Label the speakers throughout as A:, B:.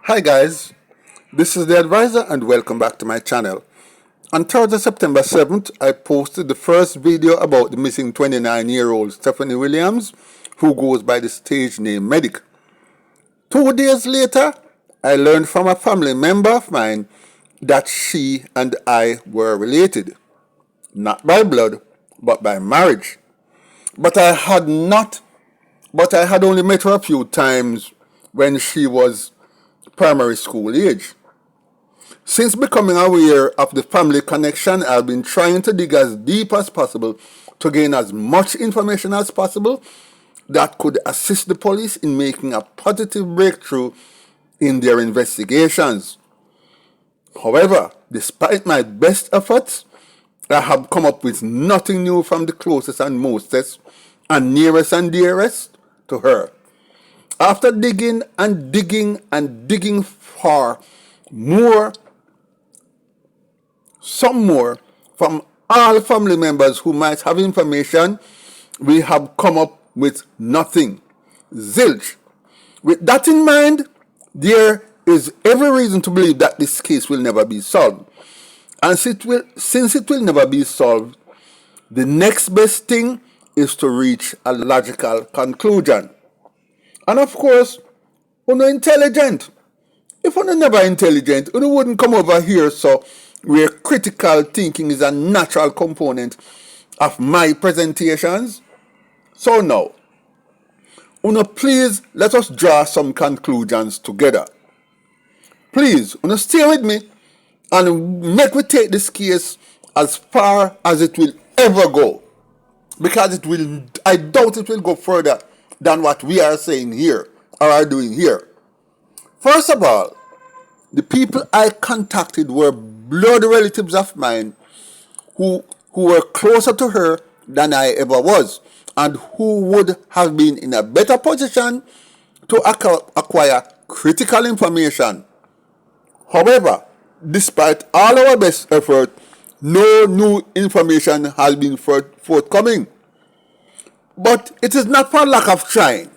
A: Hi guys, this is the advisor and welcome back to my channel. On Thursday, September 7th, I posted the first video about the missing 29-year-old Stephanie Williams, who goes by the stage name Medikk. 2 days later, I learned from a family member of mine that she and I were related. Not by blood, but by marriage. But I had only met her a few times when she was primary school age. Since becoming aware of the family connection, I've been trying to dig as deep as possible to gain as much information as possible that could assist the police in making a positive breakthrough in their investigations. However, despite my best efforts, I have come up with nothing new from the closest and mostest and nearest and dearest to her. After digging and digging and digging for some more from all family members who might have information, we have come up with nothing. Zilch. With that in mind, there is every reason to believe that this case will never be solved. And since it will never be solved, the next best thing is to reach a logical conclusion. And of course, you're intelligent. If you're never intelligent, you wouldn't come over here, so where critical thinking is a natural component of my presentations. So now, please let us draw some conclusions together. Please, stay with me and make we take this case as far as it will ever go. Because I doubt it will go further than what we are saying here or are doing here. First of all, the people I contacted were blood relatives of mine who were closer to her than I ever was and who would have been in a better position to acquire critical information. However, despite all our best effort, no new information has been forthcoming. But it is not for lack of trying.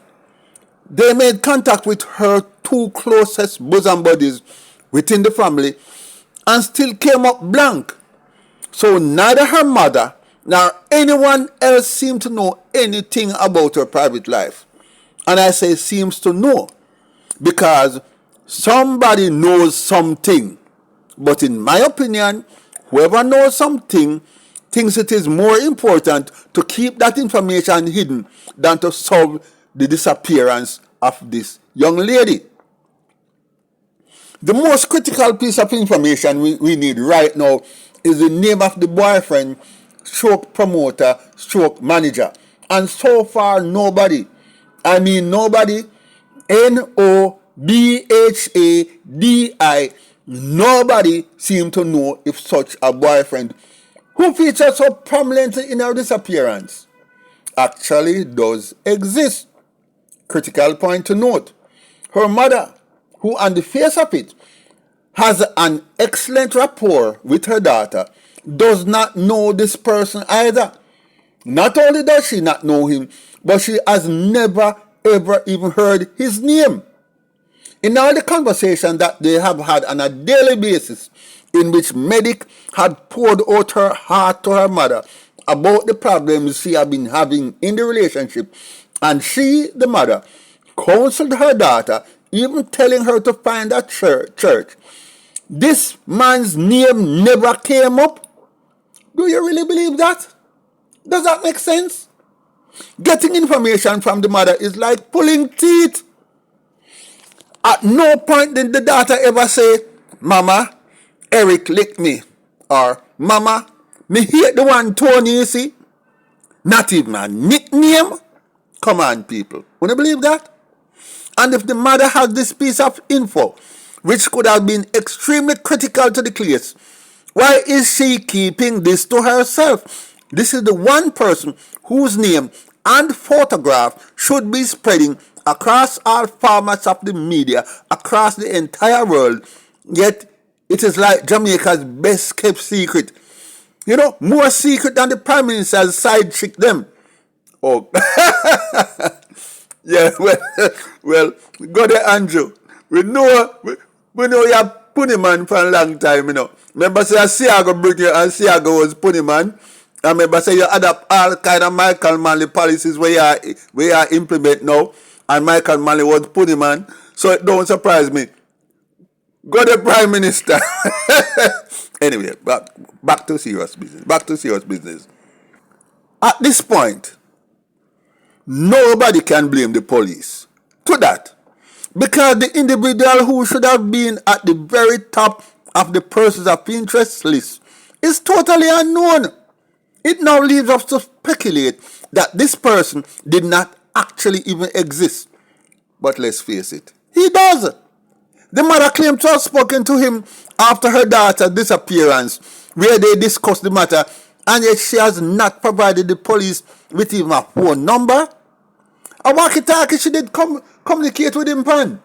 A: They made contact with her 2 closest bosom buddies within the family and still came up blank. So neither her mother nor anyone else seemed to know anything about her private life. And I say seems to know because somebody knows something. But in my opinion, whoever knows something thinks it is more important to keep that information hidden than to solve the disappearance of this young lady. The most critical piece of information we need right now is the name of the boyfriend, stroke promoter, stroke manager. And so far, nobody, Nobhadi, nobody seemed to know if such a boyfriend, who featured so prominently in her disappearance, actually does exist. Critical point to note, her mother, who on the face of it has an excellent rapport with her daughter, does not know this person either. Not only does she not know him, but she has never ever even heard his name. In all the conversation that they have had on a daily basis, in which Medikk had poured out her heart to her mother about the problems she had been having in the relationship, and she, the mother, counseled her daughter, even telling her to find a church. This man's name never came up. Do you really believe that? Does that make sense? Getting information from the mother is like pulling teeth. At no point did the daughter ever say, "Mama, Eric licked me," or "Mama, me hate the one Tony, you see." Not even a nickname. Come on, people. Wanna believe that? And if the mother has this piece of info, which could have been extremely critical to the case, why is she keeping this to herself? This is the one person whose name and photograph should be spreading across all formats of the media, across the entire world. Yet, it is like Jamaica's best kept secret. More secret than the Prime Minister's side chick them. Oh, yeah, well, go there, Andrew. we know you have Pony Man for a long time, you know. Remember say Siago bring you and Siago was Pony Man. I remember say you adapt all kind of Michael Manley policies where you implement now. And Michael Manley was Pony Man. So it don't surprise me. Go the Prime Minister. Anyway, back to serious business. Back to serious business. At this point, nobody can blame the police to that. Because the individual who should have been at the very top of the persons of interest list is totally unknown. It now leaves us to speculate that this person did not actually even exist. But let's face it, he does. The mother claimed to have spoken to him after her daughter's disappearance, where they discussed the matter, and yet she has not provided the police with even a phone number. A walkie-talkie she did communicate with him, pan.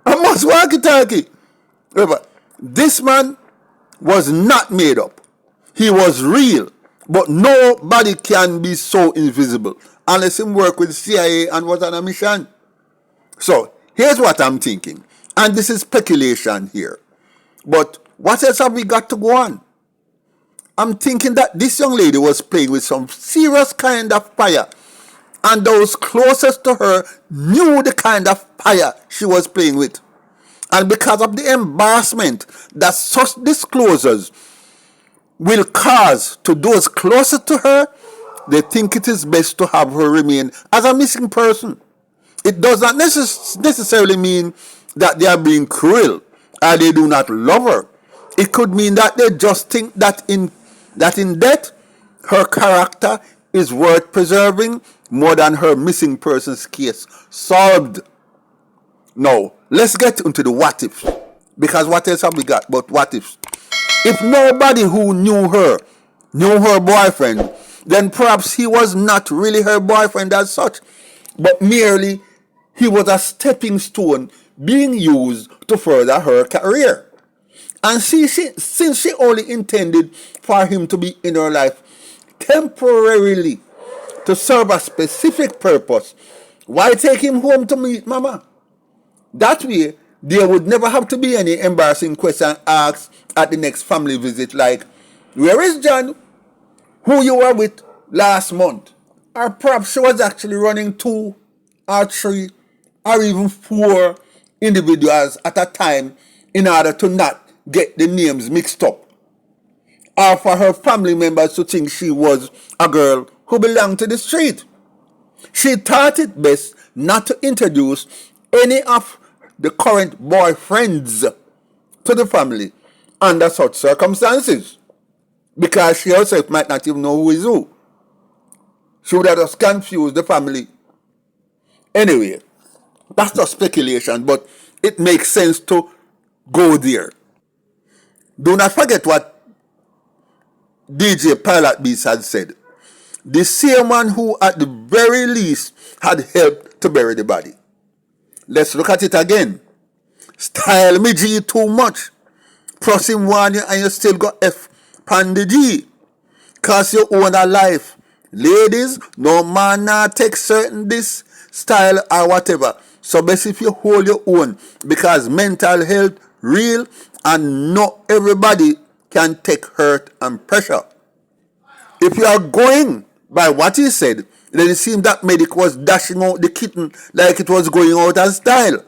A: A must walkie-talkie. Remember, this man was not made up. He was real. But nobody can be so invisible unless he worked with CIA and was on a mission. So, here's what I'm thinking. And this is speculation here. But what else have we got to go on? I'm thinking that this young lady was playing with some serious kind of fire. And those closest to her knew the kind of fire she was playing with. And because of the embarrassment that such disclosures will cause to those closest to her, they think it is best to have her remain as a missing person. It does not necessarily mean that they are being cruel or they do not love her. It could mean that they just think that in death, her character is worth preserving more than her missing persons case solved. Now, let's get into the what ifs. Because what else have we got but what ifs? If nobody who knew her boyfriend, then perhaps he was not really her boyfriend as such, but merely he was a stepping stone being used to further her career. And since she only intended for him to be in her life temporarily to serve a specific purpose, why take him home to meet mama? That way, there would never have to be any embarrassing question asked at the next family visit like, where is John, who you were with last month? Or perhaps she was actually running 2 or 3 or even 4 individuals at a time in order to not get the names mixed up. Or for her family members to think she was a girl who belonged to the street. She thought it best not to introduce any of the current boyfriends to the family under such circumstances, because she herself might not even know who is who. She would have just confused the family. Anyway, that's just speculation, but it makes sense to go there. Do not forget what DJ Pilot Beast had said. The same one who at the very least had helped to bury the body. Let's look at it again. Style me G too much. Plus him warn you and you still got F pan the G. Cause you own a life. Ladies, no man not take certain this style or whatever. So best if you hold your own. Because mental health real and not everybody can take hurt and pressure. If you are going by what he said, then it seemed that Medikk was dashing out the kitten like it was going out of style.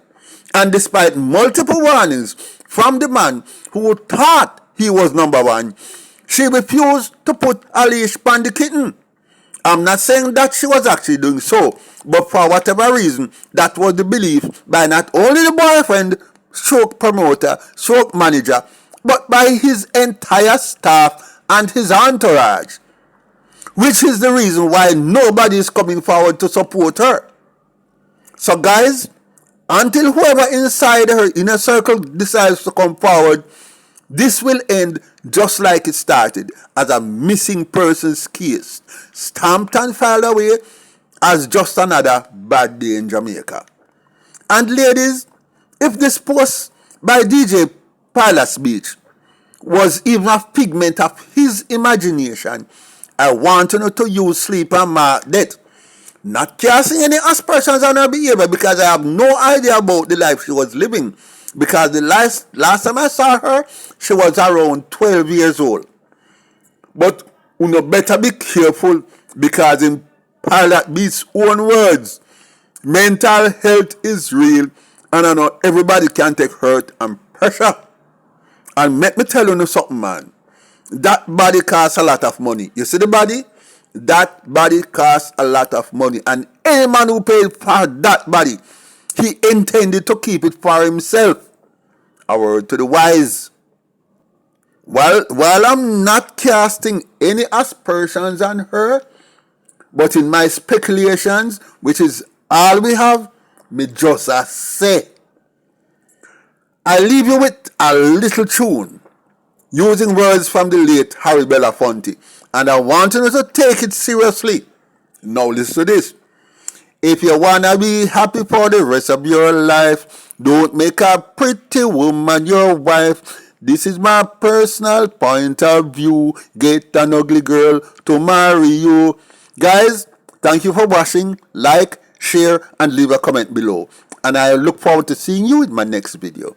A: And despite multiple warnings from the man who thought he was number one, she refused to put a leash on the kitten. I'm not saying that she was actually doing so, but for whatever reason, that was the belief by not only the boyfriend, stroke promoter, stroke manager, but by his entire staff and his entourage. Which is the reason why nobody is coming forward to support her. So guys, until whoever inside her inner circle decides to come forward, this will end just like it started, as a missing persons case, stamped and filed away as just another bad day in Jamaica. And ladies, if this post by DJ Palace Beach was even a figment of his imagination, I want you to use sleep and mark that. Not casting any aspersions on her behavior because I have no idea about the life she was living. Because the last time I saw her, she was around 12 years old. But you better be careful because in Pilot Beast's own words, mental health is real and I know everybody can take hurt and pressure. And let me tell you something, man. That body costs a lot of money. You see the body? That body costs a lot of money. And any man who paid for that body, he intended to keep it for himself. A word to the wise. While I'm not casting any aspersions on her, but in my speculations, which is all we have, me just say. I leave you with a little tune using words from the late Harry Belafonte, and I want you to take it seriously. Now listen to this. If you wanna be happy for the rest of your life, don't make a pretty woman your wife. This is my personal point of view. Get an ugly girl to marry you. Guys, thank you for watching. Like, share, and leave a comment below. And I look forward to seeing you in my next video.